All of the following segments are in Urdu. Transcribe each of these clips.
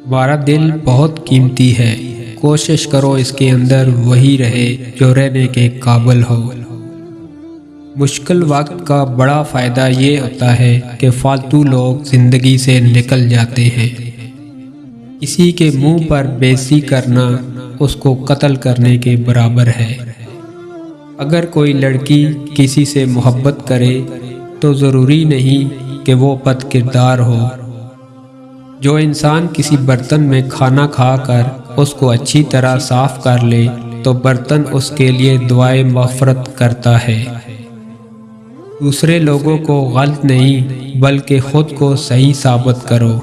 ہمارا دل بہت قیمتی ہے، کوشش کرو اس کے اندر وہی رہے جو رہنے کے قابل ہو۔ مشکل وقت کا بڑا فائدہ یہ ہوتا ہے کہ فالتو لوگ زندگی سے نکل جاتے ہیں۔ کسی کے منہ پر بےعزتی کرنا اس کو قتل کرنے کے برابر ہے۔ اگر کوئی لڑکی کسی سے محبت کرے تو ضروری نہیں کہ وہ بد کردار ہو۔ جو انسان کسی برتن میں کھانا کھا کر اس کو اچھی طرح صاف کر لے تو برتن اس کے لیے دعائے مغفرت کرتا ہے۔ دوسرے لوگوں کو غلط نہیں بلکہ خود کو صحیح ثابت کرو۔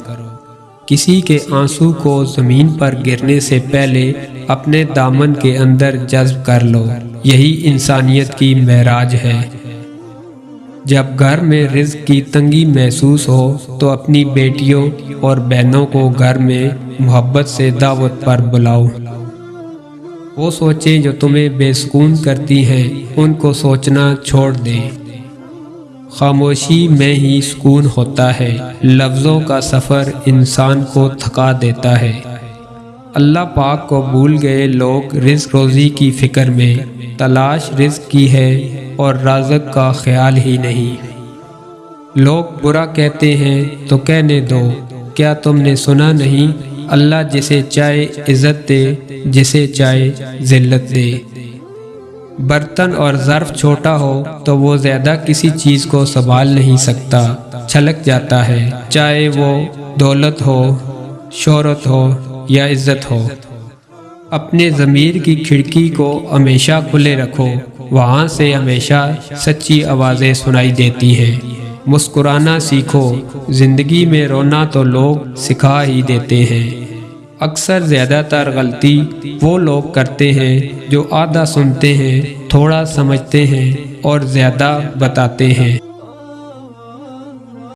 کسی کے آنسو کو زمین پر گرنے سے پہلے اپنے دامن کے اندر جذب کر لو، یہی انسانیت کی معراج ہے۔ جب گھر میں رزق کی تنگی محسوس ہو تو اپنی بیٹیوں اور بہنوں کو گھر میں محبت سے دعوت پر بلاؤ۔ وہ سوچیں جو تمہیں بے سکون کرتی ہیں ان کو سوچنا چھوڑ دیں۔ خاموشی میں ہی سکون ہوتا ہے، لفظوں کا سفر انسان کو تھکا دیتا ہے۔ اللہ پاک کو بھول گئے لوگ رزق روزی کی فکر میں، تلاش رزق کی ہے اور رازق کا خیال ہی نہیں۔ لوگ برا کہتے ہیں تو کہنے دو، کیا تم نے سنا نہیں؟ اللہ جسے چاہے عزت دے، جسے چاہے ذلت دے۔ برتن اور ظرف چھوٹا ہو تو وہ زیادہ کسی چیز کو سنبھال نہیں سکتا، چھلک جاتا ہے، چاہے وہ دولت ہو، شہرت ہو یا عزت ہو۔ اپنے ضمیر کی کھڑکی کو ہمیشہ کھلے رکھو، وہاں سے ہمیشہ سچی آوازیں سنائی دیتی ہیں۔ مسکرانا سیکھو، زندگی میں رونا تو لوگ سکھا ہی دیتے ہیں۔ اکثر زیادہ تر غلطی وہ لوگ کرتے ہیں جو آدھا سنتے ہیں، تھوڑا سمجھتے ہیں اور زیادہ بتاتے ہیں۔